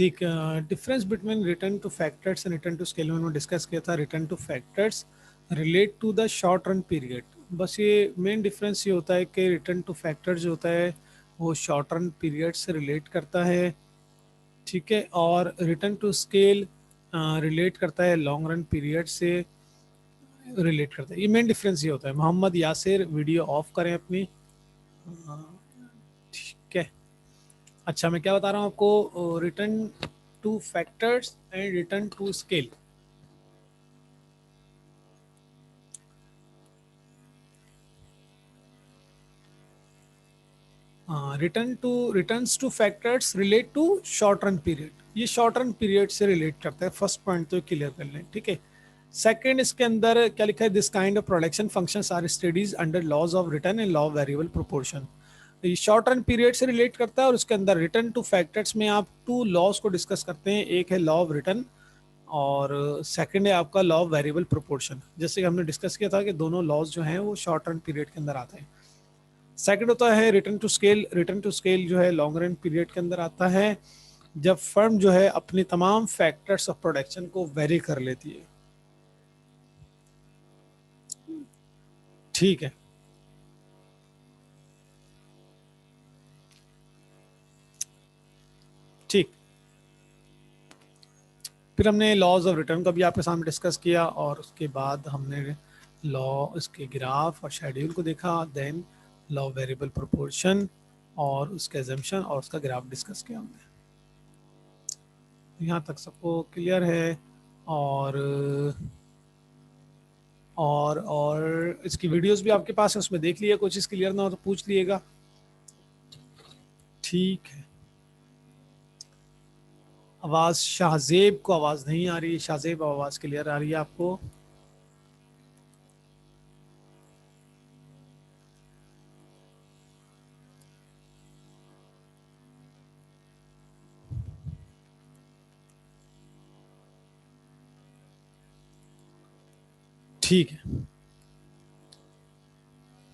ठीक, difference between return to factors and return to scale में discuss किया था। Return to factors relate to the short run period. बस ये main difference ये होता है कि रिटर्न टू फैक्टर जो होता है वो शॉर्ट रन पीरियड से रिलेट करता है, ठीक है, और रिटर्न टू स्केल रिलेट करता है लॉन्ग रन पीरियड से रिलेट करता है। ये मेन डिफरेंस ये होता है। मोहम्मद यासिर वीडियो ऑफ करें अपनी, ठीक है। अच्छा, मैं क्या बता रहा हूँ आपको, return to factors and return to scale. Returns to factors relate to short run period. ये शॉर्ट रन पीरियड से रिलेट करता है। फर्स्ट पॉइंट तो क्लियर कर लें, ठीक है। सेकंड, इसके अंदर क्या लिखा है, this kind of production functions are studies under laws of return and law of variable proportion. ये शॉर्ट रन पीरियड से रिलेट करता है और उसके अंदर रिटर्न टू फैक्टर्स में आप टू लॉज को डिस्कस करते हैं। एक है लॉ ऑफ रिटर्न और सेकंड है आपका लॉ ऑफ वेरिएबल प्रोपोर्शन। जैसे कि हमने डिस्कस किया था कि दोनों लॉज जो हैं वो शॉर्ट रन पीरियड के अंदर आते हैं। सेकंड होता है return to scale. Return to scale जो है लॉन्ग रन पीरियड के अंदर आता है जब फर्म जो है अपनी तमाम फैक्टर्स ऑफ प्रोडक्शन को वेरी कर लेती है, ठीक है। ठीक, फिर हमने लॉज ऑफ रिटर्न का भी आपके सामने डिस्कस किया और उसके बाद हमने लॉ, इसके ग्राफ और शेड्यूल को देखा। देन लॉ वेरिएबल प्रोपोर्शन और उसके एजम्पशन और उसका ग्राफ डिस्कस किया हमने। यहाँ तक सबको क्लियर है? और इसकी वीडियोस भी आपके पास है, उसमें देख लिया। कोई चीज़ क्लियर ना हो तो पूछ लिएगा, ठीक है। आवाज़ शाहजेब को आवाज़ नहीं आ रही। शाहजेब, आवाज़ क्लियर आ रही है आपको? ठीक है।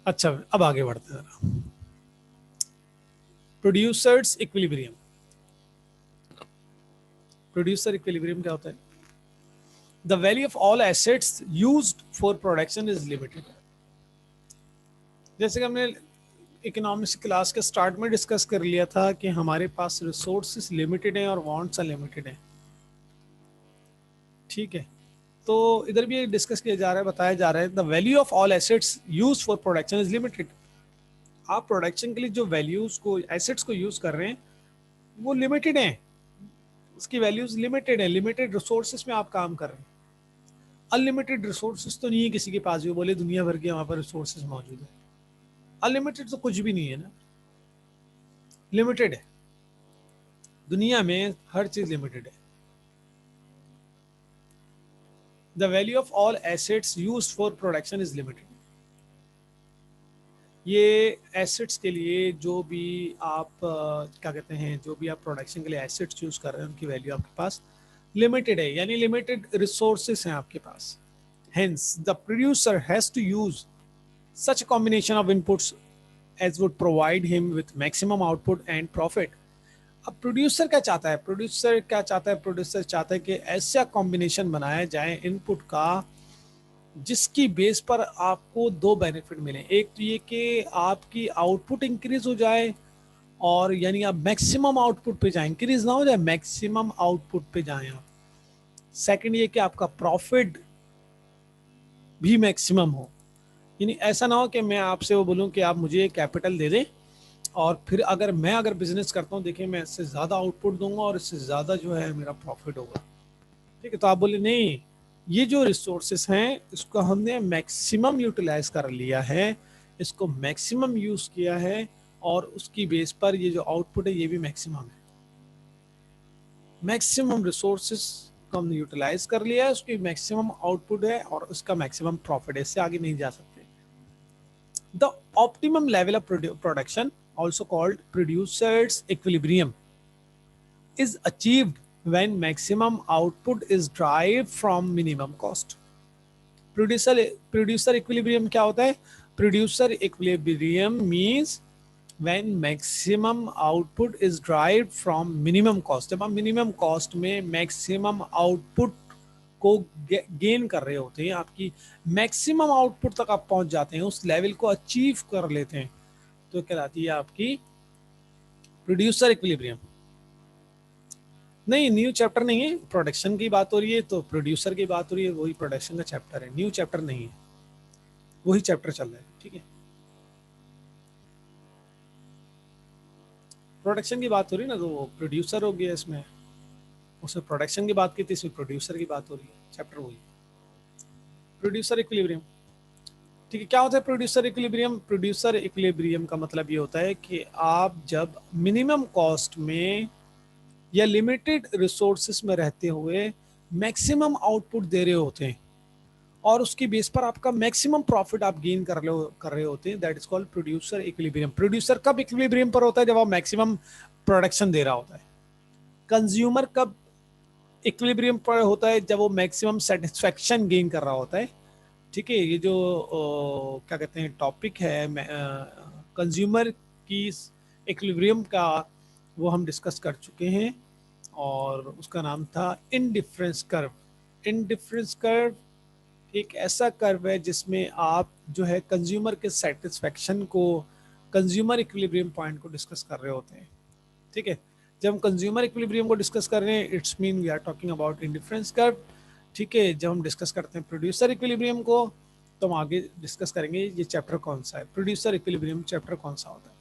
अच्छा, अब आगे बढ़ते हैं। Producers equilibrium. प्रोड्यूसर इक्विलिब्रियम क्या होता है? The value of all assets used for production is limited. जैसे कि हमने इकोनॉमिक्स क्लास के स्टार्ट में डिस्कस कर लिया था कि हमारे पास रिसोर्सेस लिमिटेड हैं और वांट्स अनलिमिटेड हैं, ठीक है। तो इधर भी डिस्कस किया जा रहा है, बताया जा रहा है the value of all assets used for production is limited. आप प्रोडक्शन के लिए जो वैल्यूज को, एसेट्स को यूज कर रहे हैं वो लिमिटेड हैं। उसकी वैल्यूज लिमिटेड है। लिमिटेड रिसोर्सेस में आप काम कर रहे हैं। अनलिमिटेड रिसोर्सेस तो नहीं है किसी के पास भी बोले दुनिया भर के वहां पर रिसोर्सेस मौजूद है। अनलिमिटेड तो कुछ भी नहीं है ना, लिमिटेड है। दुनिया में हर चीज लिमिटेड है। The value of all assets used for production is limited. ये एसेट्स के लिए जो भी आप क्या कहते हैं, जो भी आप प्रोडक्शन के लिए एसेट्स यूज कर रहे हैं उनकी वैल्यू आपके पास लिमिटेड है, यानी लिमिटेड रिसोर्सेस हैं आपके पास। Hence the producer has to use such a combination of inputs as would provide him with maximum output and profit। अब प्रोड्यूसर क्या चाहता है? प्रोड्यूसर चाहता है कि ऐसा कॉम्बिनेशन बनाया जाए इनपुट का जिसकी बेस पर आपको दो बेनिफिट मिले। एक तो ये कि आपकी आउटपुट इंक्रीज हो जाए, और यानी आप मैक्सिमम आउटपुट पे जाए, इंक्रीज ना हो जाए, मैक्सिमम आउटपुट पे जाएं आप। सेकंड ये कि आपका प्रॉफिट भी मैक्सिमम हो। यानी ऐसा ना हो कि मैं आपसे वो बोलूं कि आप मुझे कैपिटल दे दें और फिर अगर बिजनेस करता हूं, देखिए मैं इससे ज़्यादा आउटपुट दूंगा और इससे ज़्यादा जो है मेरा प्रॉफिट होगा, ठीक है। तो आप बोले नहीं, ये जो रिसोर्सेस हैं इसको हमने मैक्सिमम यूटिलाइज कर लिया है, इसको मैक्सिमम यूज़ किया है और उसकी बेस पर ये जो आउटपुट है ये भी मैक्सिमम है। मैक्सिमम रिसोर्सेस को हमने यूटिलाइज कर लिया है, उसकी मैक्सिमम आउटपुट है और उसका मैक्सिमम प्रॉफिट है, इससे आगे नहीं जा सकते। The optimum level of production, also called producer's equilibrium, is achieved when maximum output is derived from minimum cost। Producer equilibrium क्या होता है? Producer equilibrium means when maximum output is derived from minimum cost, जब आप minimum cost में maximum output को gain कर रहे होते हैं, आपकी मैक्सिमम आउटपुट तक आप पहुंच जाते हैं, उस लेवल को अचीव कर लेते हैं, तो कहलाती है आपकी प्रोड्यूसर इक्विलिब्रियम। नहीं, न्यू चैप्टर नहीं है, प्रोडक्शन की बात हो रही है तो प्रोड्यूसर की बात हो रही है, वही प्रोडक्शन का चैप्टर है, न्यू चैप्टर नहीं है, वही चैप्टर चल रहा है। ठीक है, प्रोडक्शन की बात हो रही है ना, तो वो प्रोड्यूसर हो गया इसमें, उसमें प्रोडक्शन की बात की थी, इसमें प्रोड्यूसर की बात हो रही है, चैप्टर वही प्रोड्यूसर इक्विलिब्रियम। ठीक है, क्या होता है प्रोड्यूसर इक्विलिब्रियम? प्रोड्यूसर इक्विलिब्रियम का मतलब ये होता है कि आप जब मिनिमम कॉस्ट में या लिमिटेड रिसोर्सेस में रहते हुए मैक्सिमम आउटपुट दे रहे होते हैं और उसकी बेस पर आपका मैक्सिमम प्रॉफिट आप गेन कर रहे होते हैं, that is called producer equilibrium. Producer कब इक्विलिब्रियम पर होता है? जब आप मैक्सिमम प्रोडक्शन दे रहा होता है। कंज्यूमर कब इक्विलिब्रियम पर होता है? जब वो मैक्सिमम सेटिस्फेक्शन गेन कर रहा होता है। ठीक है, ये जो क्या कहते हैं टॉपिक है कंज्यूमर की इक्विलिब्रियम का, वो हम डिस्कस कर चुके हैं और उसका नाम था इनडिफरेंस कर्व। इनडिफरेंस कर्व एक ऐसा कर्व है जिसमें आप जो है कंज्यूमर के सेटिस्फेक्शन को, कंज्यूमर इक्विलिब्रियम पॉइंट को डिस्कस कर रहे होते हैं। ठीक है, जब हम कंज्यूमर इक्विलिब्रियम को डिस्कस कर रहे हैं, it's mean we are talking about indifference curve. ठीक है, जब हम डिस्कस करते हैं प्रोड्यूसर इक्विलिब्रियम को, तो हम आगे डिस्कस करेंगे ये चैप्टर कौन सा है, प्रोड्यूसर इक्विलिब्रियम चैप्टर कौन सा होता है।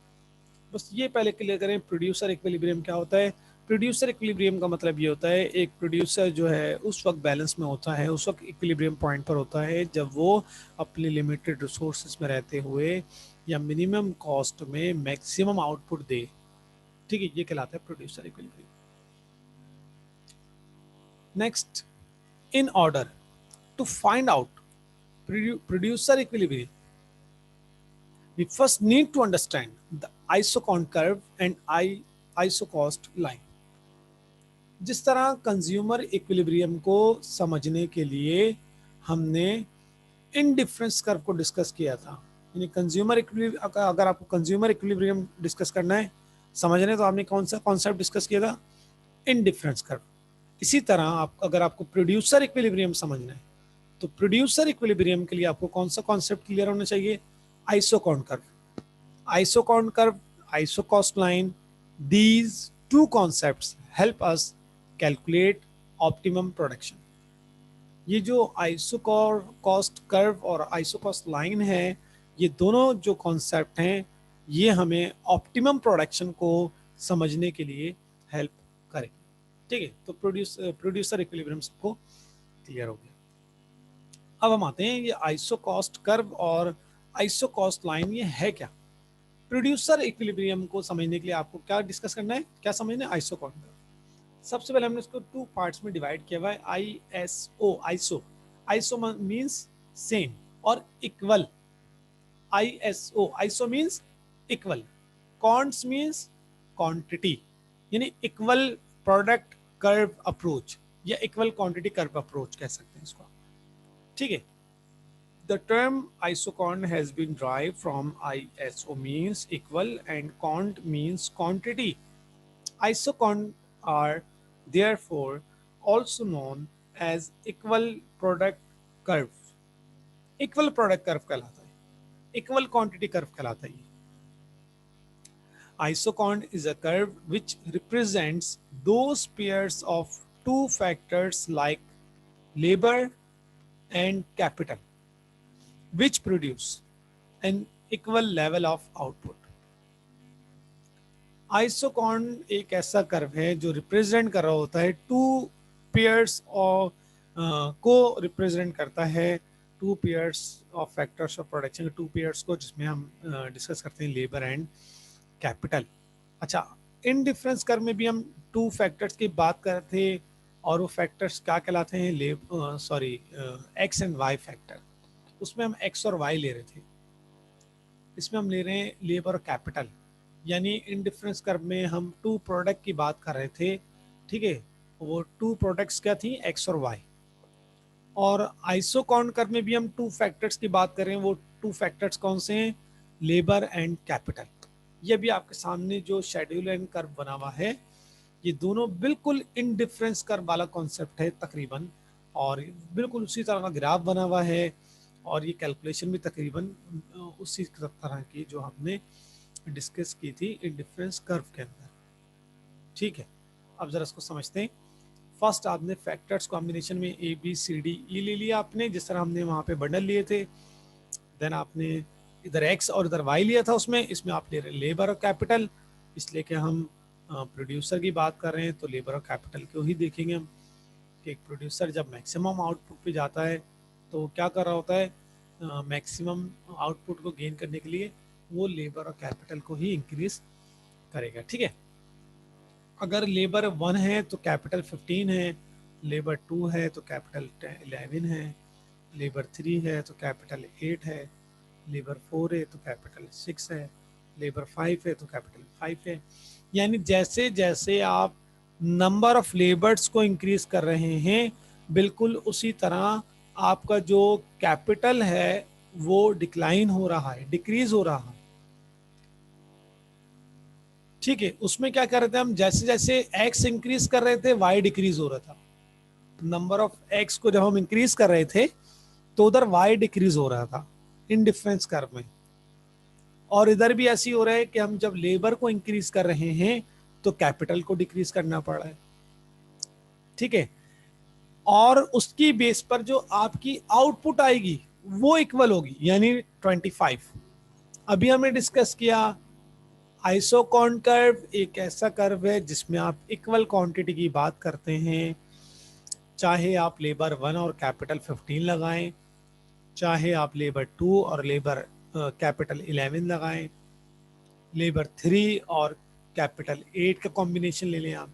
बस ये पहले क्लियर करें, प्रोड्यूसर इक्विलिब्रियम क्या होता है। प्रोड्यूसर इक्विलिब्रियम का मतलब ये होता है, एक प्रोड्यूसर जो है उस वक्त बैलेंस में होता है, उस वक्त इक्विलिब्रियम पॉइंट पर होता है जब वो अपने लिमिटेड रिसोर्सेज में रहते हुए या मिनिमम कॉस्ट में मैक्सिमम आउटपुट दे। ठीक है, ये कहलाता है producer equilibrium. Next, in order to find out producer equilibrium, we first need to understand the isocon curve and isocost line. जिस तरह कंज्यूमर इक्विलिब्रियम को समझने के लिए हमने इनडिफरेंस कर्व को डिस्कस किया था, यानी कंज्यूमर इक्विलिब्रियम, अगर आपको कंज्यूमर इक्विलिब्रियम डिस्कस करना है, समझने, तो आपने कौन सा कॉन्सेप्ट डिस्कस किया था? Indifference curve. इसी तरह आप, अगर आपको प्रोड्यूसर इक्विलिब्रियम समझना है, तो प्रोड्यूसर इक्विलिब्रियम के लिए आपको कौन सा कॉन्सेप्ट क्लियर होना चाहिए? Isoquant curve, isoquant curve, isocost line. These two concepts help us calculate optimum production. ये जो आइसोकॉस्ट कर्व और आइसोकॉस्ट लाइन है, ये दोनों जो कॉन्सेप्ट हैं, ये हमें ऑप्टिमम प्रोडक्शन को समझने के लिए हेल्प करेंगे। ठीक है, तो प्रोड्यूसर इक्विलिब्रियम सबको क्लियर हो गया। अब हम आते हैं ये आइसोकॉस्ट कर्व और आइसोकॉस्ट लाइन, ये है क्या? प्रोड्यूसर इक्विलिब्रियम को समझने के लिए आपको क्या डिस्कस करना है, क्या समझना है? Isocost curve. सबसे पहले हमने इसको टू पार्ट्स में डिवाइड किया हुआ है, आईएसओ। आइसो मींस सेम और equal. Iso means equal, counts means quantity, यानी इक्वल प्रोडक्ट कर्व अप्रोच या इक्वल क्वांटिटी कर्व अप्रोच कह सकते हैं इसको। ठीक है, the term isocon has been derived from ISO means equal and cont means quantity. Isocon are therefore also known as equal product curve. Equal product curve कहलाता है, equal quantity curve कहलाता है। Isocon is a curve which represents those pairs of two factors like labor and capital which produce an equal level of output. Isocon एक ऐसा curve है जो represent कर रहा होता है टू पेयर्स ऑफ को रिप्रेजेंट करता है, two pairs of factors of production, two pairs को, जिसमें हम डिस्कस करते हैं लेबर एंड कैपिटल। अच्छा, इन डिफरेंस कर्व में भी हम टू फैक्टर्स की बात कर रहे थे और वो फैक्टर्स क्या कहलाते हैं? X and Y factor. उसमें हम एक्स और वाई ले रहे थे, इसमें हम ले रहे हैं लेबर और कैपिटल। यानी इन डिफरेंस कर्व में हम टू प्रोडक्ट की बात कर रहे थे। ठीक है, वो टू प्रोडक्ट्स क्या थी? एक्स और वाई। और आइसोकॉन कर्व में भी हम टू फैक्टर्स की बात कर रहे हैं, वो टू फैक्टर्स कौन से हैं? Labour and capital. ये भी आपके सामने जो शेड्यूल एंड कर्व बना हुआ है, ये दोनों बिल्कुल इनडिफरेंस कर्व वाला कॉन्सेप्ट है तकरीबन, और बिल्कुल उसी तरह का ग्राफ बना हुआ है, और ये कैलकुलेशन भी तकरीबन उसी तरह की जो हमने डिस्कस की थी इनडिफरेंस कर्व के अंदर। ठीक है, अब जरा इसको समझते हैं। फर्स्ट आपने फैक्टर्स कॉम्बिनेशन में A B C D E ले लिया आपने, जिस तरह हमने वहाँ पे बंडल लिए थे। देन आपने इधर एक्स और इधर वाई लिया था, उसमें इसमें आप ले रहे लेबर और कैपिटल, इसलिए कि हम प्रोड्यूसर की बात कर रहे हैं तो लेबर और कैपिटल को ही देखेंगे हम, कि एक प्रोड्यूसर जब मैक्सिमम आउटपुट पे जाता है तो क्या कर रहा होता है, मैक्सिमम आउटपुट को गेन करने के लिए वो लेबर और कैपिटल को ही इंक्रीज करेगा। ठीक है, अगर लेबर 1 है तो कैपिटल 15 है, लेबर 2 है तो कैपिटल 11 है, लेबर 3 है तो कैपिटल 8 है, लेबर 4 है तो कैपिटल 6 है, लेबर 5 है तो कैपिटल 5 है। यानी जैसे जैसे आप नंबर ऑफ लेबर्स को इंक्रीज कर रहे हैं, बिल्कुल उसी तरह आपका जो कैपिटल है वो डिक्लाइन हो रहा है, डिक्रीज हो रहा है। ठीक है, उसमें क्या कर रहे थे हम, जैसे जैसे एक्स इंक्रीज कर रहे थे वाई डिक्रीज हो रहा था। नंबर ऑफ एक्स को जब हम इंक्रीज कर रहे थे तो उधर वाई डिक्रीज हो रहा था इन डिफरेंस कर्व में, और इधर भी ऐसी हो रहा है कि हम जब लेबर को इंक्रीज कर रहे हैं तो कैपिटल को डिक्रीज करना पड़ रहा है। ठीक है, और उसकी बेस पर जो आपकी आउटपुट आएगी वो इक्वल होगी, यानी 25। अभी हमने डिस्कस किया आइसोकॉन कर्व एक ऐसा कर्व है जिसमें आप इक्वल क्वांटिटी की बात करते हैं, चाहे आप लेबर 1 और कैपिटल 15 लगाएं, चाहे आप लेबर 2 और लेबर कैपिटल 11 लगाएं, लेबर 3 और कैपिटल 8 का कॉम्बिनेशन ले लें आप,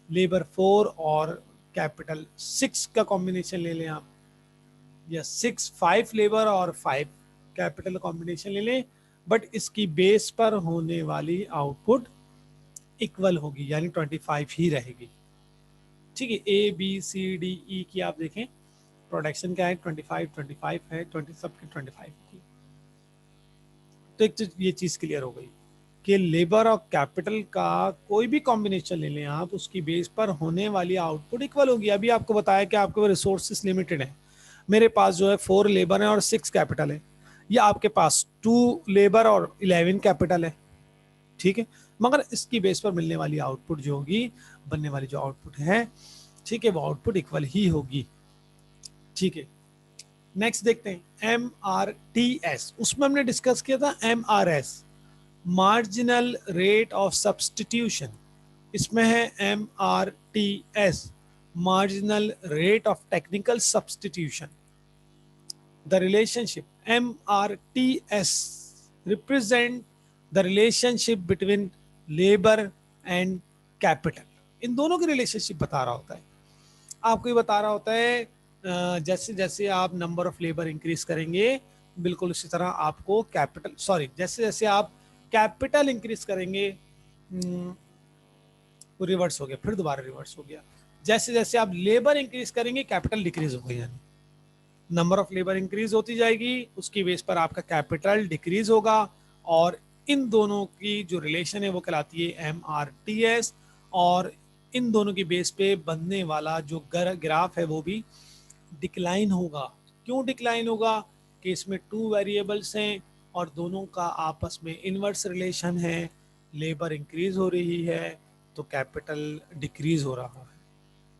लेबर 4 और कैपिटल 6 का कॉम्बिनेशन ले लें आप, या 5 लेबर और 5 कैपिटल कॉम्बिनेशन ले लें, बट इसकी बेस पर होने वाली आउटपुट इक्वल होगी, यानी 25 ही रहेगी। ठीक है, A B C D E की आप देखें प्रोडक्शन क्या है, 25 है, 20 सबकी 25 की। तो एक ये चीज क्लियर हो गई कि लेबर और कैपिटल का कोई भी कॉम्बिनेशन ले लें आप, उसकी बेस पर होने वाली आउटपुट इक्वल होगी। अभी आपको बताया कि आपके रिसोर्सेस लिमिटेड है, मेरे पास जो है 4 लेबर है और 6 कैपिटल है, या आपके पास 2 लेबर और 11 कैपिटल है। ठीक है, मगर इसकी बेस पर मिलने वाली आउटपुट जो होगी, बनने वाली जो आउटपुट है, ठीक है, वो आउटपुट इक्वल ही होगी। ठीक है, नेक्स्ट देखते हैं MRTS, उसमें हमने डिस्कस किया था MRS, marginal rate of substitution. इसमें है MRTS, marginal rate of technical substitution. The relationship MRTS represent the relationship between labour and capital. इन दोनों की रिलेशनशिप बता रहा होता है, आपको ये बता रहा होता है जैसे जैसे आप नंबर ऑफ लेबर इंक्रीज करेंगे, बिल्कुल उसी तरह आपको कैपिटल, सॉरी, जैसे जैसे आप कैपिटल इंक्रीज करेंगे, वो रिवर्स हो गया, फिर दोबारा रिवर्स हो गया, जैसे जैसे आप लेबर इंक्रीज करेंगे कैपिटल डिक्रीज हो गया, यानी नंबर ऑफ लेबर इंक्रीज होती जाएगी, उसकी बेस पर आपका कैपिटल डिक्रीज होगा, और इन दोनों की जो रिलेशन है वो कहलाती है MRTS। और इन दोनों की बेस पे बनने वाला जो ग्राफ है वो भी डिक्लाइन होगा। क्यों डिक्लाइन होगा, कि इसमें 2 वेरिएबल्स हैं और दोनों का आपस में इनवर्स रिलेशन है, लेबर इंक्रीज हो रही है तो कैपिटल डिक्रीज हो रहा है,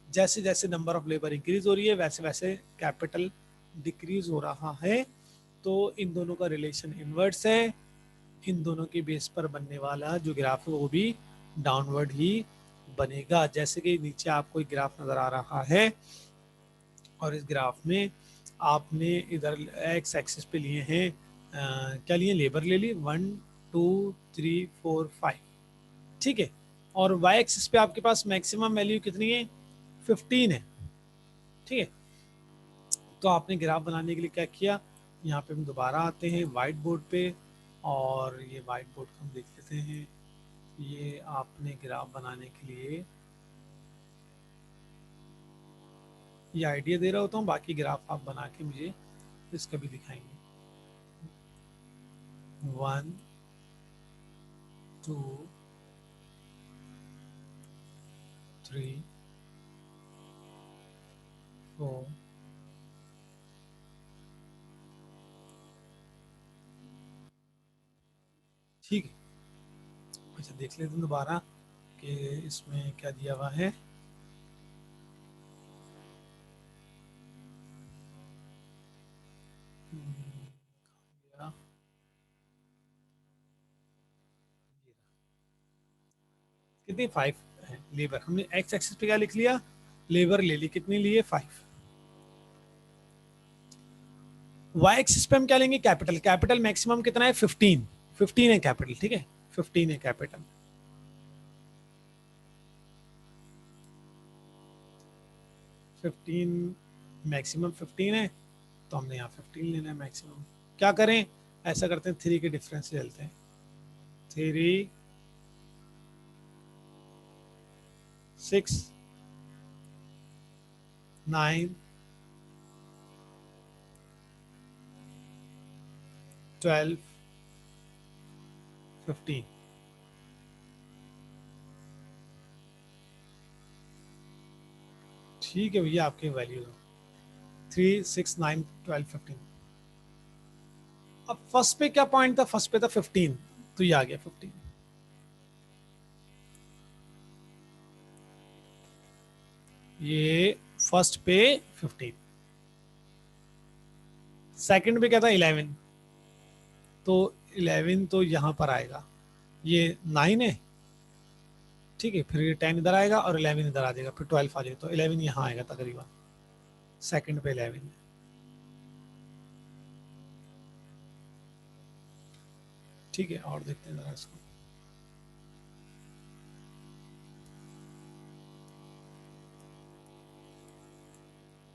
जैसे जैसे नंबर ऑफ लेबर इंक्रीज हो रही है वैसे वैसे कैपिटल डिक्रीज हो रहा है। तो इन दोनों का रिलेशन इनवर्स है, इन दोनों के बेस पर बनने वाला जो ग्राफ है वो भी डाउनवर्ड ही बनेगा। जैसे कि नीचे आपको एक ग्राफ नजर आ रहा है, और इस ग्राफ में आपने इधर एक्स एक्सिस पे लिए हैं क्या लिए, लेबर ले ली 1 2 3 4 5। ठीक है, और वाई एक्सिस पे आपके पास मैक्सिमम वैल्यू कितनी है, 15 है। ठीक है, तो आपने ग्राफ बनाने के लिए क्या किया, यहाँ पे हम दोबारा आते हैं वाइट बोर्ड पे, और ये वाइट बोर्ड हम देख लेते हैं। ये आपने ग्राफ बनाने के लिए ये आइडिया दे रहा होता हूँ, बाकी ग्राफ आप बना के मुझे इसका भी दिखाएंगे। 1 2 3 4 ठीक है। अच्छा देख लेते हैं दोबारा कि इसमें क्या दिया हुआ है। या कितनी 5 है लेबर, हमने एक्स एक्सिस पे क्या लिख लिया, लेबर ले ली, कितनी लिए 5। वाई एक्सिस पे हम क्या लेंगे, कैपिटल, कैपिटल मैक्सिमम कितना है 15, 15 है कैपिटल, ठीक है 15 है कैपिटल। फिफ्टीन मैक्सिमम 15 है, तो हमने यहाँ 15 लेना है मैक्सिमम। क्या करें, ऐसा करते हैं 3 के डिफरेंस ले लेते हैं, 3 6 9 12 15। ठीक है भैया, आपके वैल्यू दो 3 6 9 12 15। अब फर्स्ट पे क्या पॉइंट था, फर्स्ट पे था 15, तो ये आ गया 15। ये फर्स्ट पे 15, सेकंड पे क्या था 11, तो 11 तो यहां पर आएगा, ये 9 है, ठीक है, फिर ये 10 इधर आएगा और 11 इधर आ जाएगा, फिर 12 आ जाएगा, तो 11 यहाँ आएगा तकरीबन, सेकंड पे 11। ठीक है, और देखते हैं जरा इसको।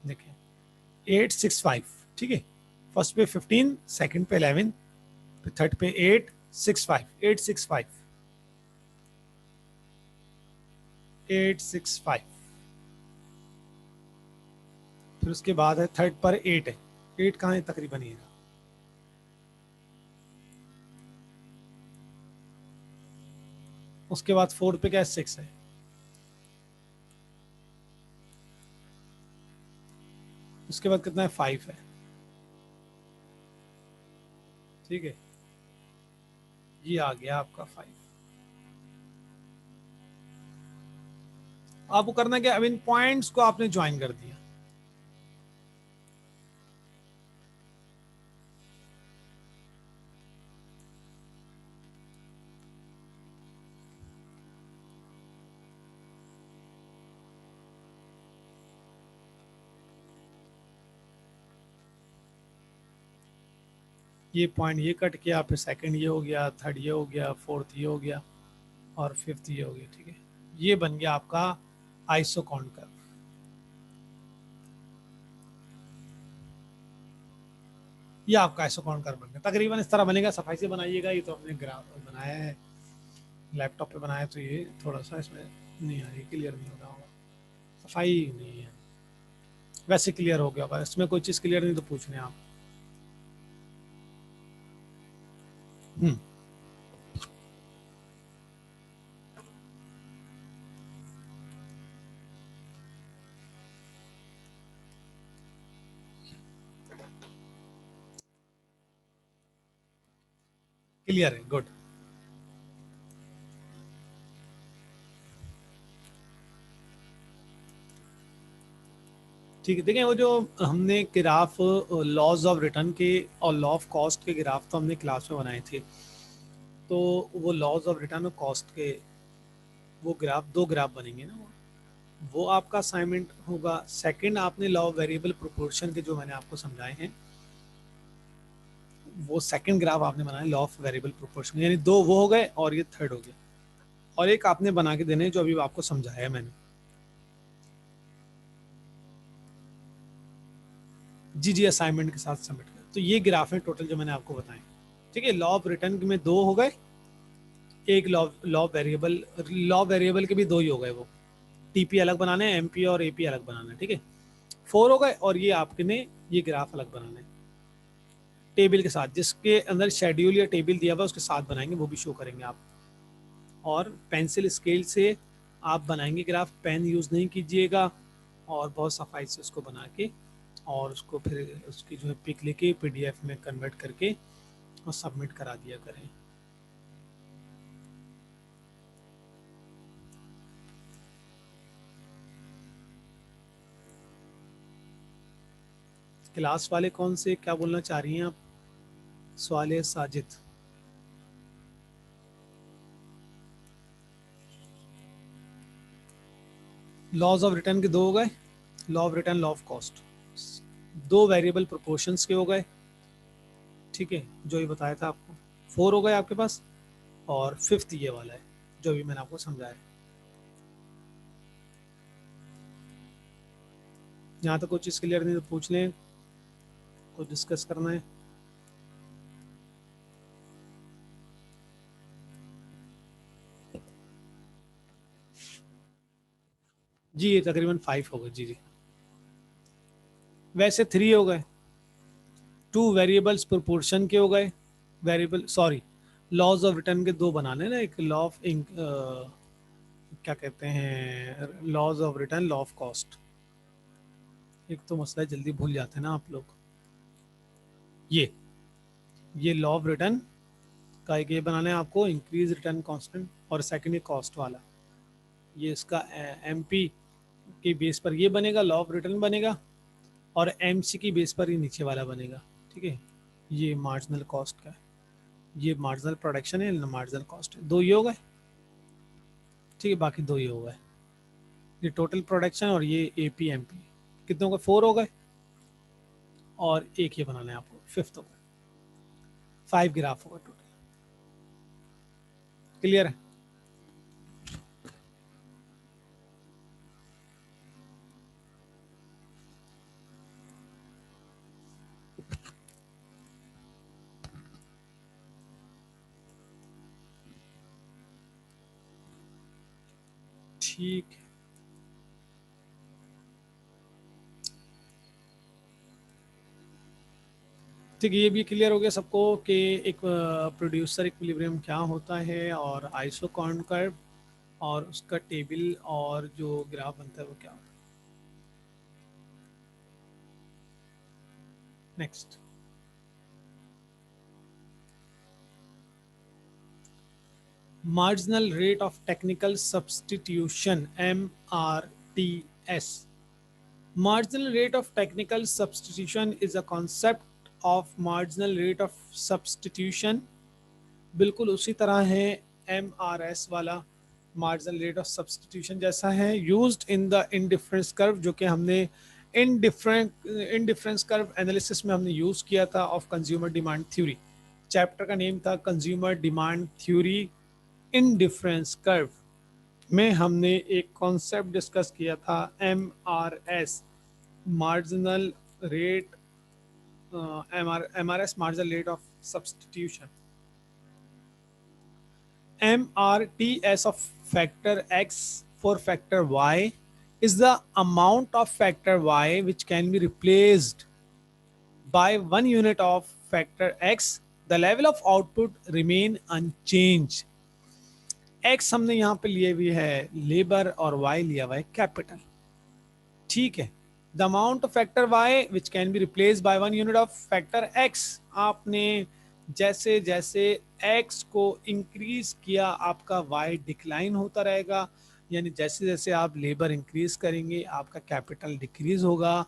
देखिए 8 6 5, ठीक है, फर्स्ट पे 15, सेकंड पे 11, फिर थर्ड पे 8 6 5, 8 6 5, 8 6 5, फिर उसके बाद है थर्ड पर 8 है, 8 कहाँ है, तकरीबन ये, उसके बाद फोर्थ पे क्या है 6 है, उसके बाद कितना है 5 है, ठीक है, ये आ गया आपका 5। आपको करना क्या, अब इन पॉइंट्स को आपने ज्वाइन कर दिया, ये पॉइंट ये कट किया, फिर सेकंड ये हो गया, थर्ड ये हो गया, फोर्थ ये हो गया, और फिफ्थ ये हो गया, ठीक है, ये बन गया आपका आइसोकॉन कर्व। ये आपका आइसोकॉन कर्व बन गया, तकरीबन इस तरह बनेगा, सफाई से बनाइएगा, ये तो हमने ग्राफ बनाया है लैपटॉप पे बनाया, तो ये थोड़ा सा इसमें नहीं आ रही, क्लियर नहीं हो रहा होगा, सफाई नहीं है, वैसे क्लियर हो गया होगा, इसमें कोई चीज़ क्लियर नहीं तो पूछ लें आप। हम्म, क्लियर है, गुड। ठीक है, देखें वो जो हमने ग्राफ लॉज ऑफ रिटर्न के और लॉ ऑफ कॉस्ट के ग्राफ तो हमने क्लास में बनाए थे, तो वो लॉज ऑफ रिटर्न और कॉस्ट के वो ग्राफ, दो ग्राफ बनेंगे ना, वो आपका असाइनमेंट होगा। सेकंड आपने लॉ ऑफ वेरिएबल प्रोपोर्शन के जो मैंने आपको समझाए हैं, वो सेकंड ग्राफ आपने बनाया लॉ ऑफ वेरिएबल प्रोपोर्शन, यानी दो वो हो गए और ये थर्ड हो गया, और एक आपने बना के देने जो अभी आपको समझाया है मैंने। जी जी, असाइनमेंट के साथ सबमिट कर, तो ये ग्राफ है टोटल जो मैंने आपको बताए, ठीक है। लॉ ऑफ रिटर्न में दो हो गए, एक law law variable, law variable के भी दो ही हो गए, वो टीपी अलग बनाने हैं, एमपी और एपी अलग बनाना है, ठीक है, 4 हो गए, और ये आपके ने ये ग्राफ अलग बनाना है टेबल के साथ, जिसके अंदर शेड्यूल या टेबल दिया हुआ है उसके साथ बनाएंगे, वो भी शो करेंगे आप। और पेंसिल स्केल से आप बनाएंगे ग्राफ, पेन यूज़ नहीं कीजिएगा, और बहुत सफाई से उसको बना के और उसको फिर उसकी जो है पिक लेके पीडीएफ में कन्वर्ट करके और सबमिट करा दिया करें। क्लास वाले कौन से क्या बोलना चाह रही हैं आप? सवाल है साजिद। लॉज ऑफ रिटर्न के दो हो गए, law of return, law of cost, दो वेरिएबल प्रोपोर्शंस के हो गए, ठीक है, जो ये बताया था आपको। फोर हो गए आपके पास, और फिफ्थ ये वाला है जो भी मैंने आपको समझाया। यहाँ तक कोई चीज़ क्लियर नहीं तो पूछ लें, कुछ डिस्कस करना है। जी ये तकरीबन फाइव हो गए, जी जी। वैसे थ्री हो गए, टू वेरिएबल्स प्रोपोर्शन के हो गए, variable sorry, laws of return के दो बनाने ना, एक लॉ ऑफ क्या कहते हैं, laws of return, law of cost. एक तो मसला है, जल्दी भूल जाते हैं ना आप लोग। ये लॉ ऑफ रिटर्न का एक ये बनाना है आपको, इंक्रीज रिटर्न कांस्टेंट, और सेकंड ये कॉस्ट वाला, ये इसका एमपी की बेस पर ये बनेगा, लॉ ऑफ रिटर्न बनेगा, और एमसी की बेस पर ये नीचे वाला बनेगा, ठीक है। ये मार्जिनल कॉस्ट का है, ये मार्जिनल प्रोडक्शन है, मार्जिनल कॉस्ट है, दो ये हो गए, ठीक है, बाकी दो ये हो गए, ये टोटल प्रोडक्शन और ये एपी एमपी, कितने हो गए, फोर हो गए, और एक ये बनाना है आपको, फिफ्थ हो गए, फाइव ग्राफ होगा टोटल। क्लियर है? ठीक है, ठीक है, ये भी क्लियर हो गया सबको कि एक प्रोड्यूसर इक्विलिब्रियम क्या होता है, और आइसोकॉर्न कर्व और उसका टेबल और जो ग्राफ बनता है वो क्या होता है। Next, marginal rate of technical substitution, MRTS. Marginal rate of technical substitution is a concept of marginal rate of substitution, बिल्कुल उसी तरह है MRS वाला, मार्जिनल रेट ऑफ सब्सटीट्यूशन जैसा है, used in the indifference curve, जो कि हमने इनडिफरेंस कर्व एनालिसिस में हमने यूज किया था of consumer demand theory. Chapter का नेम था consumer demand theory in difference curve, में हमने एक कॉन्सेप्ट डिस्कस किया था MRS, marginal rate, MRS marginal rate of substitution. MRTS of factor X for factor Y is the amount of factor Y which can be replaced by 1 unit of factor X. The level of output remain unchanged. X हमने यहाँ पे लिए हुई है labour और Y लिया हुआ है कैपिटल, ठीक है। The amount of factor Y which can be replace by 1 unit of factor X, आपने जैसे जैसे X को इंक्रीज किया आपका Y डिक्लाइन होता रहेगा, यानी जैसे जैसे आप लेबर इंक्रीज करेंगे आपका कैपिटल डिक्रीज होगा,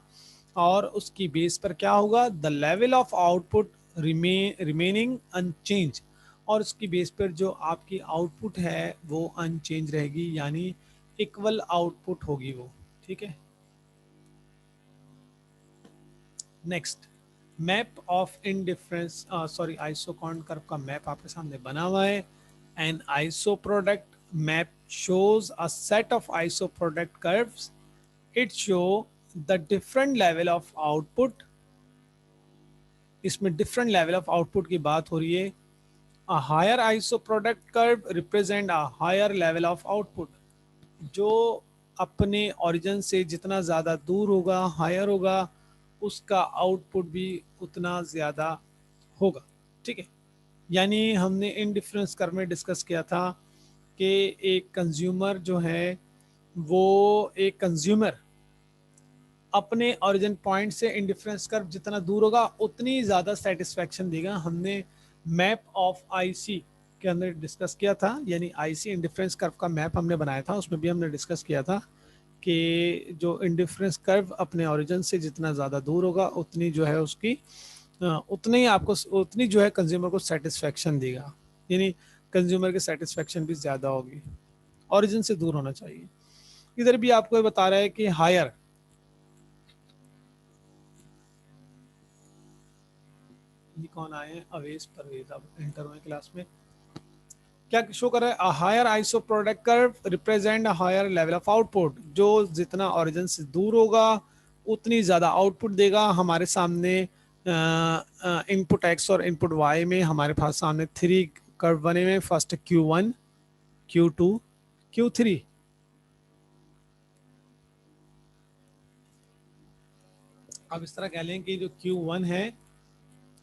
और उसकी बेस पर क्या होगा, the level of output remaining unchange, और उसकी बेस पर जो आपकी आउटपुट है वो अनचेंज रहेगी, यानी इक्वल आउटपुट होगी वो, ठीक है। Next, map of indifference, sorry isoquant curve का मैप आपके सामने बना हुआ है। An isoproduct map shows a set of iso product curves. It show the different level of output, इसमें different level of output की बात हो रही है। A higher iso product curve represent a higher level of output, जो अपने origin से जितना ज़्यादा दूर होगा, हायर होगा, उसका आउटपुट भी उतना ज़्यादा होगा, ठीक है। यानी हमने इन डिफरेंस कर्व में डिस्कस किया था कि एक कंज्यूमर जो है वो एक कंज्यूमर अपने ओरिजिन पॉइंट से इंडिफरेंस कर्व जितना दूर होगा उतनी ज़्यादा सेटिस्फैक्शन देगा। हमने मैप ऑफ आईसी के अंदर डिस्कस किया था, यानी आईसी इंडिफरेंस कर्व का मैप हमने बनाया था, उसमें भी हमने डिस्कस किया था कि जो इंडिफरेंस कर्व अपने ओरिजिन से जितना ज़्यादा दूर होगा उतनी जो है उसकी उतनी ही आपको उतनी जो है कंज्यूमर को सेटिस्फैक्शन देगा, यानी कंज्यूमर की सेटिस्फैक्शन भी ज़्यादा होगी। ओरिजिन से दूर होना चाहिए। इधर भी आपको ये बता रहा है कि हायर, ये कौन आए हैं, अवेश परवेज, अब एंटर हुए क्लास में। क्या शो कर रहा है, a higher iso product curve represent a higher level of output. जो जितना ओरिजिन से दूर होगा उतनी ज़्यादा आउटपुट देगा। हमारे सामने इनपुट एक्स और इनपुट वाई में हमारे पास सामने 3 कर्व बने हुए, फर्स्ट Q1, Q2, Q3। अब इस तरह कह लें कि जो Q1 है,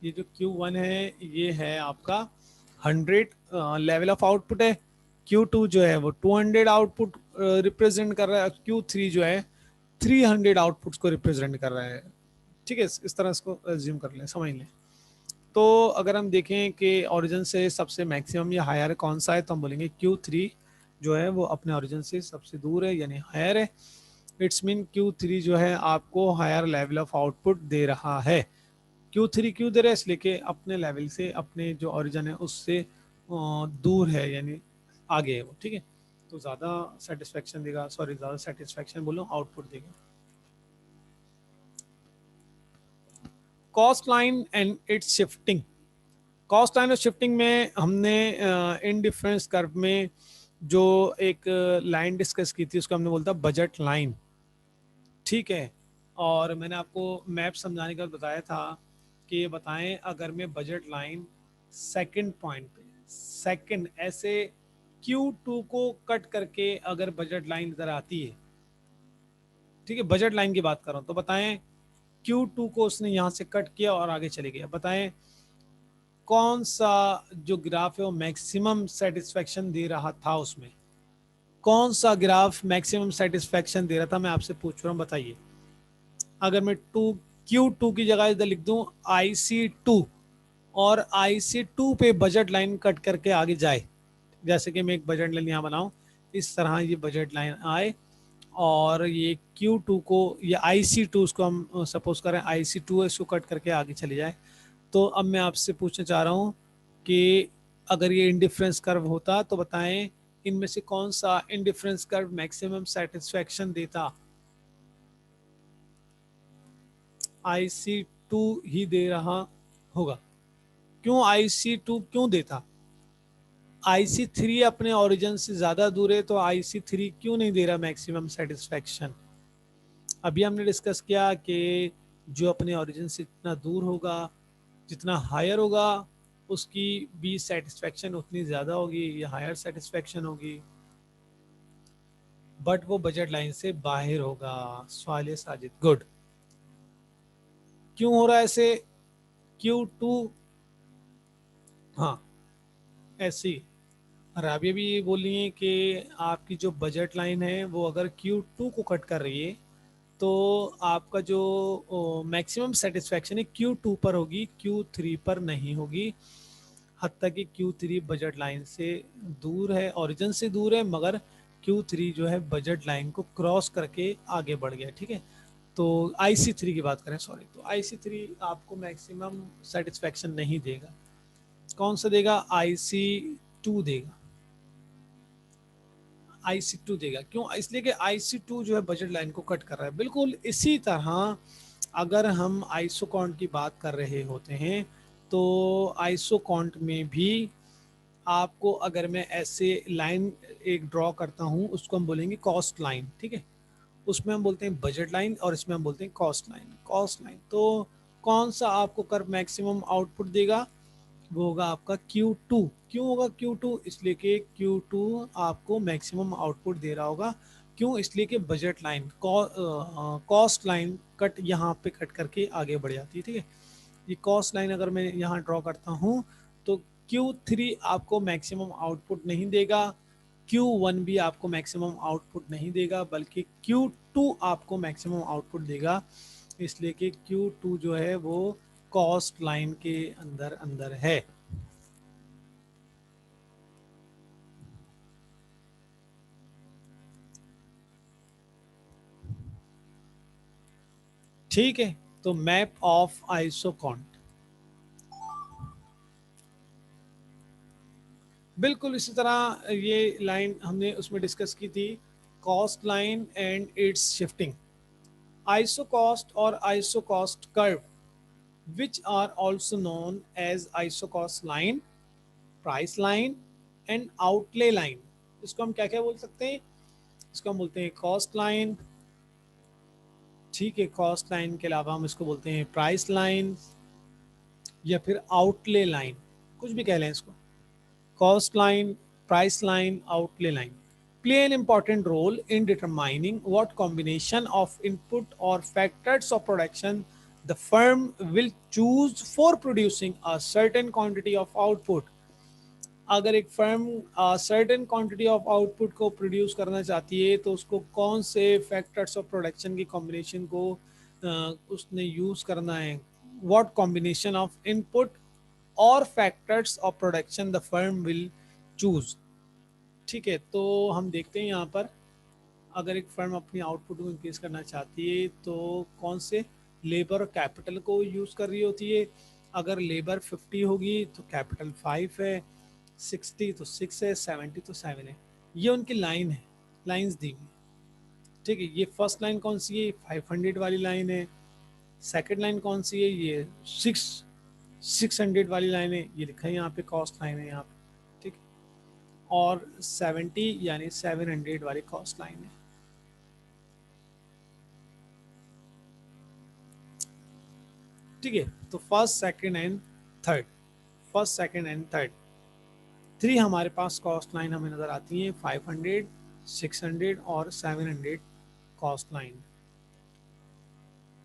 ये जो Q1 है ये है आपका 100 लेवल ऑफ आउटपुट है। Q2 जो है वो 200 आउटपुट रिप्रेजेंट कर रहा है। Q3 जो है 300 आउटपुट्स को रिप्रेजेंट कर रहा है। ठीक है, इस तरह इसको एज्यूम कर लें, समझ लें। तो अगर हम देखें कि ओरिजिन से सबसे मैक्सिमम या हायर कौन सा है, तो हम बोलेंगे Q3 जो है वो अपने ओरिजिन से सबसे दूर है, यानी हायर है। इट्स मीन Q3 जो है आपको हायर लेवल ऑफ आउटपुट दे रहा है। Q3 क्यों दे रहा है, इसलिए कि अपने लेवल से, अपने जो ओरिजिन है उससे दूर है, यानी आगे है वो। ठीक है, तो ज़्यादा सेटिस्फेक्शन देगा, सॉरी ज़्यादा सेटिस्फेक्शन बोलो, आउटपुट देगा। Cost line and its shifting. Cost line और शिफ्टिंग में हमने इन डिफरेंस कर्व में जो एक लाइन डिस्कस की थी उसको हमने बोलता बजट लाइन। ठीक है, और मैंने आपको मैप समझाने का बताया था कि ये बताएं अगर मैं बजट लाइन सेकंड पॉइंट पे, सेकंड ऐसे Q2 को कट करके अगर बजट लाइन इधर आती है, ठीक है, बजट लाइन की बात कर रहा हूं, तो बताएं Q2 को उसने यहां से कट किया और आगे चले गया, बताएं कौन सा जो ग्राफ है वो मैक्सिमम सेटिस्फेक्शन दे रहा था उसमें, कौन सा ग्राफ मैक्सिमम सेटिस्फेक्शन दे रहा था, मैं आपसे पूछ रहा हूं, बताइए। अगर मैं Q2 की जगह इधर लिख दूं IC2 और IC2 पे बजट लाइन कट करके आगे जाए, जैसे कि मैं एक बजट लाइन यहाँ बनाऊं, इस तरह ये बजट लाइन आए और ये Q2 को, ये IC2 उसको हम सपोज करें IC2 है, इसको कट करके आगे चले जाए। तो अब मैं आपसे पूछना चाह रहा हूँ कि अगर ये इंडिफरेंस कर्व होता तो बताएं इनमें से कौन सा इंडिफरेंस कर्व मैक्सिमम सेटिस्फेक्शन देता। IC2 ही दे रहा होगा। क्यों IC2 क्यों देता, IC3 अपने ओरिजिन से ज्यादा दूर है, तो IC3 क्यों नहीं दे रहा मैक्सिमम सेटिस्फेक्शन। अभी हमने डिस्कस किया कि जो अपने ओरिजिन से जितना दूर होगा, जितना हायर होगा, उसकी भी सेटिस्फेक्शन उतनी ज़्यादा होगी या हायर सेटिस्फेक्शन होगी, बट वो बजट लाइन से बाहर होगा। सवाल साजिद, गुड। क्यों हो रहा है ऐसे, Q2, हाँ ऐसी, राबिया भी ये बोल रही है कि आपकी जो बजट लाइन है वो अगर Q2 को कट कर रही है तो आपका जो मैक्सिमम सेटिस्फेक्शन है Q2 पर होगी, Q3 पर नहीं होगी। हत्ता कि Q3 बजट लाइन से दूर है, ओरिजिन से दूर है, मगर Q3 जो है बजट लाइन को क्रॉस करके आगे बढ़ गया। ठीक है, तो IC3 की बात करें, सॉरी, तो IC3 आपको मैक्सिमम सेटिस्फेक्शन नहीं देगा। कौन सा देगा, IC2 देगा। IC2 देगा, क्यों, इसलिए कि IC2 जो है बजट लाइन को कट कर रहा है। बिल्कुल इसी तरह अगर हम आइसोकॉन्ट की बात कर रहे होते हैं तो आइसोकॉन्ट में भी आपको, अगर मैं ऐसे लाइन एक ड्रॉ करता हूं उसको हम बोलेंगे कॉस्ट लाइन। ठीक है, उसमें हम बोलते हैं बजट लाइन और इसमें हम बोलते हैं कॉस्ट लाइन। कॉस्ट लाइन तो कौन सा आपको कर्व मैक्सिमम आउटपुट देगा, वो होगा आपका Q2। क्यों होगा Q2, इसलिए कि Q2 आपको मैक्सिमम आउटपुट दे रहा होगा। क्यों, इसलिए कि budget line, cost line cut यहाँ पे कट करके आगे बढ़ जाती है। ठीक है, ये कॉस्ट लाइन अगर मैं यहाँ ड्रॉ करता हूँ तो Q3 आपको मैक्सिमम आउटपुट नहीं देगा, Q1 भी आपको मैक्सिमम आउटपुट नहीं देगा, बल्कि Q2 आपको मैक्सिमम आउटपुट देगा, इसलिए कि Q2 जो है वो कॉस्ट लाइन के अंदर अंदर है। ठीक है, तो मैप ऑफ आइसोकॉन्ट, बिल्कुल इसी तरह ये लाइन हमने उसमें डिस्कस की थी, cost line and its shifting. Isocost और isocost curve which are also known as isocost line, price line and outlay line। इसको हम क्या क्या बोल सकते हैं? इसको हम बोलते हैं कॉस्ट लाइन, ठीक है, कॉस्ट लाइन के अलावा हम इसको बोलते हैं प्राइस लाइन या फिर आउटले लाइन, कुछ भी कह लें इसको। Cost line, price line, outlay line play an important role in determining what combination of input or factors of production the firm will choose for producing a certain quantity of output। अगर एक firm certain quantity of output को produce करना चाहती है तो उसको कौन से फैक्टर्स ऑफ प्रोडक्शन की कॉम्बिनेशन को उसने यूज करना है, व्हाट कॉम्बिनेशन ऑफ इनपुट और factors of production the firm will choose. ठीक है, तो हम देखते हैं यहाँ पर, अगर एक फर्म अपनी आउटपुट को इंक्रीज करना चाहती है तो कौन से लेबर और कैपिटल को यूज़ कर रही होती है। अगर लेबर 50 होगी तो कैपिटल 5 है, 60 तो 6 है, 70 तो 7 है। ये उनकी लाइन है, लाइंस दी हुई है। ठीक है, ये फर्स्ट लाइन कौन सी है? 500 वाली लाइन है। सेकंड लाइन कौन सी है? ये 600 वाली लाइन है, ये लिखा है यहाँ पे, कॉस्ट लाइन है यहाँ पे। ठीक है, और 70 यानी 700 वाली कॉस्ट लाइन है। ठीक है, तो first second and third, first second and third three हमारे पास कॉस्ट लाइन हमें नज़र आती है, 500, 600 और 700 कॉस्ट लाइन।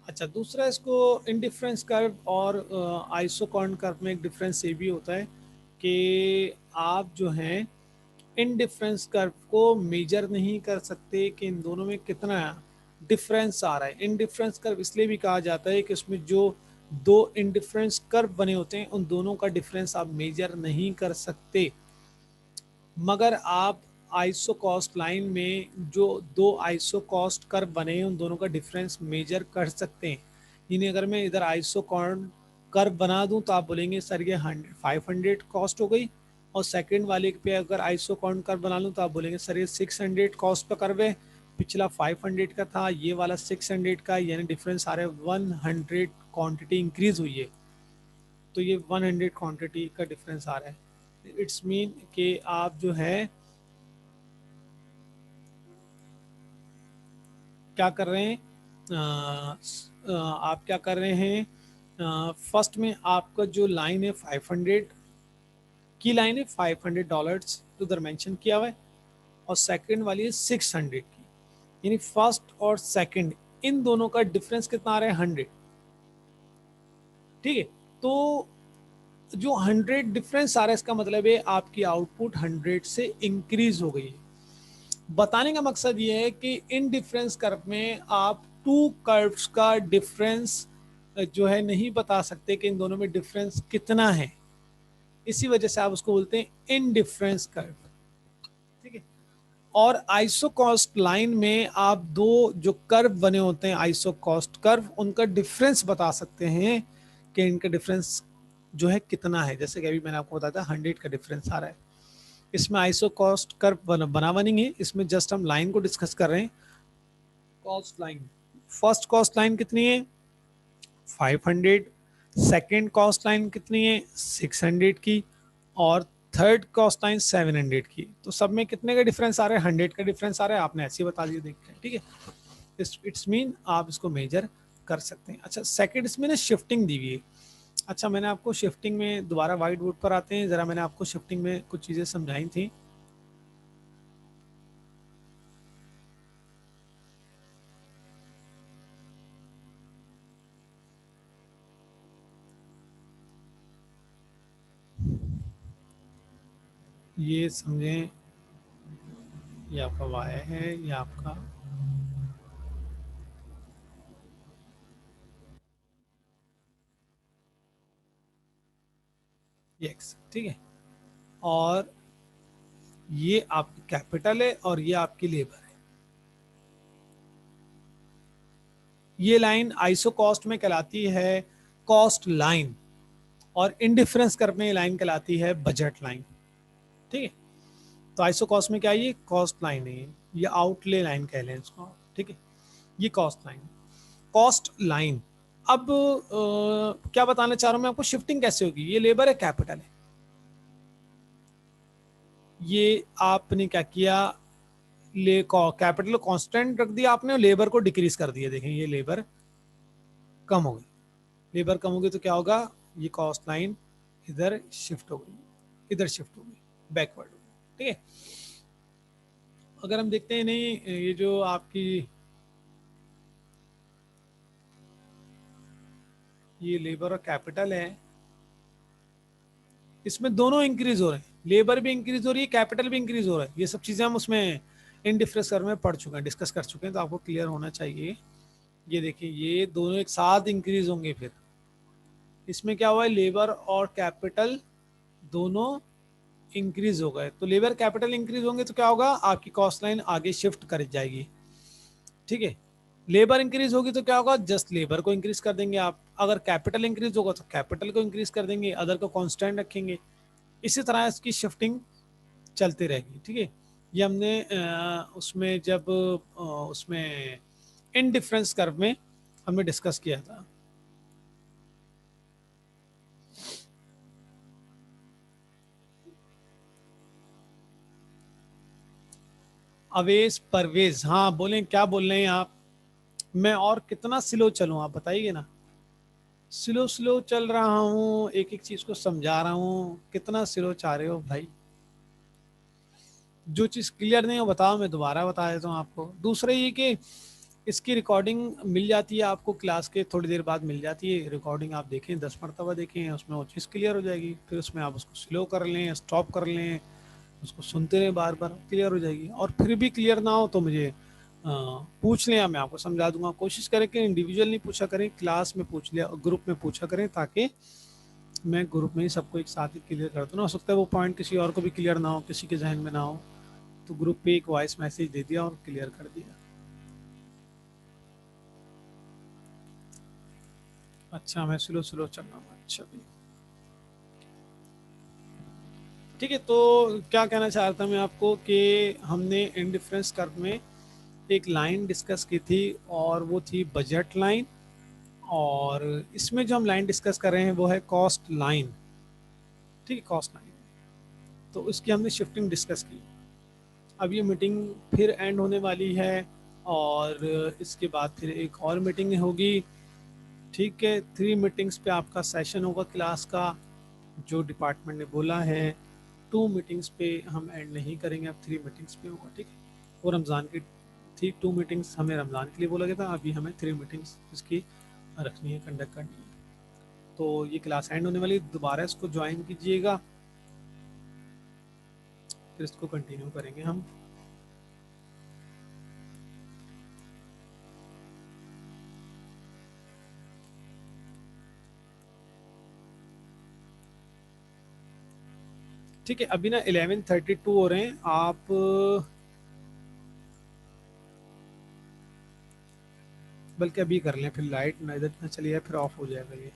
अच्छा, दूसरा इसको इंडिफरेंस कर्व और आइसोकॉर्न कर्व में एक डिफरेंस ये भी होता है कि आप जो हैं इंडिफरेंस कर्व को मेजर नहीं कर सकते कि इन दोनों में कितना डिफरेंस आ रहा है। इंडिफरेंस कर्व इसलिए भी कहा जाता है कि उसमें जो दो इंडिफरेंस कर्व बने होते हैं उन दोनों का डिफरेंस आप मेजर नहीं कर सकते, मगर आप आइसोकॉस्ट लाइन में जो दो आइसोकॉस्ट कर्व बने हैं उन दोनों का डिफरेंस मेजर कर सकते हैं। यानी अगर मैं इधर आइसोकॉर्न कर्व बना दूं तो आप बोलेंगे सर ये 500 कॉस्ट हो गई, और सेकंड वाले पे अगर आइसोकॉर्न कर्व बना लूं तो आप बोलेंगे सर ये 600 कॉस्ट का कर्व है, पिछला 500 का था, ये वाला 600 का, यानी डिफरेंस आ रहा है 100 क्वांटिटी इंक्रीज हुई है, तो ये 100 क्वांटिटी का डिफरेंस आ रहा है। इट्स मीन कि आप जो है क्या कर रहे हैं, आप क्या कर रहे हैं, फर्स्ट में आपका जो लाइन है 500 की लाइन है, $500 तो उधर मेंशन किया हुआ है, और सेकंड वाली है 600 की, यानी फर्स्ट और सेकंड इन दोनों का डिफरेंस कितना आ रहा है? 100। ठीक है, तो जो 100 डिफरेंस आ रहा है इसका मतलब है आपकी आउटपुट 100 से इंक्रीज हो गई है। बताने का मकसद ये है कि इन डिफरेंस कर्व में आप टू कर्व्स का डिफरेंस जो है नहीं बता सकते कि इन दोनों में डिफरेंस कितना है, इसी वजह से आप उसको बोलते हैं इन डिफरेंस कर्व। ठीक है, और आइसोकॉस्ट लाइन में आप दो जो कर्व बने होते हैं आइसोकॉस्ट कर्व, उनका डिफरेंस बता सकते हैं कि इनका डिफरेंस जो है कितना है। जैसे कि अभी मैंने आपको बताया था 100 का डिफरेंस आ रहा है। इसमें आइसोकॉस्ट कर्व बना बनी है, इसमें जस्ट हम लाइन को डिस्कस कर रहे हैं। Cost line, first cost line कितनी है? 500। सेकेंड कॉस्ट लाइन कितनी है? 600 की। और थर्ड कॉस्ट लाइन 700 की। तो सब में कितने का डिफरेंस आ रहा है? 100 का डिफरेंस आ रहा है, आपने ऐसे ही बता दिया, देखते हैं। ठीक है, इट्स मीन आप इसको मेजर कर सकते हैं। अच्छा, सेकेंड इसमें ना शिफ्टिंग दी हुई है। अच्छा, मैंने आपको शिफ्टिंग में दोबारा व्हाइट बोर्ड पर आते हैं ज़रा, मैंने आपको शिफ्टिंग में कुछ चीज़ें समझाई थी। ये समझें, ये आपका वाई है, ये आपका ये एक्स, ठीक है। और ये आपकी कैपिटल है और ये आपकी लेबर है। ये लाइन आइसो कॉस्ट में कहलाती है कॉस्ट लाइन, और इनडिफरेंस कर्व में ये लाइन कहलाती है बजट लाइन, ठीक है। तो आइसो कॉस्ट में क्या है, ये कॉस्ट लाइन है, ये आउटले लाइन कह लें इसको, ठीक है। ये कॉस्ट लाइन, कॉस्ट लाइन। अब क्या बताना चाह रहा हूं मैं आपको, शिफ्टिंग कैसे होगी, ये लेबर है, कैपिटल है। ये आपने क्या किया, ले कैपिटल कांस्टेंट रख दिया आपने और लेबर को डिक्रीज कर दिया। देखें ये लेबर कम हो गई, लेबर कम होगी तो क्या होगा, ये कॉस्ट लाइन इधर शिफ्ट हो गई, इधर शिफ्ट हो गई, बैकवर्ड हो गई, ठीक है। अगर हम देखते हैं नहीं, ये जो आपकी ये लेबर और कैपिटल है, इसमें दोनों इंक्रीज हो रहे हैं, लेबर भी इंक्रीज हो रही है, कैपिटल भी इंक्रीज हो रहा है। ये सब चीजें हम उसमें इन डिफरेंस कर में पढ़ चुके हैं, डिस्कस कर चुके हैं, तो आपको क्लियर होना चाहिए। ये देखिए ये दोनों एक साथ इंक्रीज होंगे, फिर इसमें क्या हुआ है, लेबर और कैपिटल दोनों इंक्रीज हो गए। तो लेबर कैपिटल इंक्रीज होंगे तो क्या होगा, आपकी कॉस्ट लाइन आगे शिफ्ट कर जाएगी, ठीक है। लेबर इंक्रीज होगी तो क्या होगा, जस्ट लेबर को इंक्रीज कर देंगे आप। अगर कैपिटल इंक्रीज होगा तो कैपिटल को इंक्रीज कर देंगे, अदर को कांस्टेंट रखेंगे। इसी तरह इसकी शिफ्टिंग चलती रहेगी, ठीक है। ये हमने उसमें जब उसमें इन डिफरेंस कर्व में हमने डिस्कस किया था। अवेश परवेज, हाँ बोलें, क्या बोल रहे हैं आप, मैं और कितना स्लो चलूं, आप बताइए ना। स्लो स्लो चल रहा हूँ, एक एक चीज को समझा रहा हूँ, कितना स्लो चाह रहे हो भाई। जो चीज क्लियर नहीं हो बताओ, मैं दोबारा बता देता हूँ आपको। दूसरा ये कि इसकी रिकॉर्डिंग मिल जाती है आपको, क्लास के थोड़ी देर बाद मिल जाती है रिकॉर्डिंग, आप देखें 10 मरतबा देखें, उसमें वो चीज़ क्लियर हो जाएगी। फिर उसमें आप उसको स्लो कर लें, स्टॉप कर लें, उसको सुनते रहें, बार बार क्लियर हो जाएगी। और फिर भी क्लियर ना हो तो मुझे पूछ लें, मैं आपको समझा दूंगा। कोशिश करें कि इंडिविजुअल नहीं पूछा करें, क्लास में पूछ लिया, ग्रुप में पूछा करें, ताकि मैं ग्रुप में ही सबको एक साथ ही क्लियर कर दूँ ना। हो सकता है वो पॉइंट किसी और को भी क्लियर ना हो, किसी के जहन में ना हो, तो ग्रुप पे एक वॉइस मैसेज दे दिया और क्लियर कर दिया। अच्छा मैं स्लो स्लो चल रहा हूँ, अच्छा भी, ठीक है। तो क्या कहना चाह रहा था मैं आपको कि हमने इंडिफरेंस कर्व में एक लाइन डिस्कस की थी, और वो थी बजट लाइन। और इसमें जो हम लाइन डिस्कस कर रहे हैं वो है कॉस्ट लाइन, ठीक है, कॉस्ट लाइन। तो इसकी हमने शिफ्टिंग डिस्कस की। अब ये मीटिंग फिर एंड होने वाली है, और इसके बाद फिर एक और मीटिंग होगी, ठीक है। 3 मीटिंग्स पे आपका सेशन होगा क्लास का, जो डिपार्टमेंट ने बोला है। 2 मीटिंग्स पे हम एंड नहीं करेंगे, अब 3 मीटिंग्स पे होगा, ठीक है। वो रमज़ान की थी, 2 मीटिंग्स हमें रमज़ान के लिए बोला गया था, अभी हमें 3 मीटिंग्स इसकी रखनी है, कंडक्ट करनी है। तो ये क्लास एंड होने वाली, दोबारा इसको ज्वाइन कीजिएगा, फिर इसको कंटिन्यू करेंगे हम। ठीक है, अभी ना 11:32 हो रहे हैं, आप बल्कि अभी कर लें, फिर लाइट ना इधर ना चली जाए, फिर ऑफ हो जाएगा ये।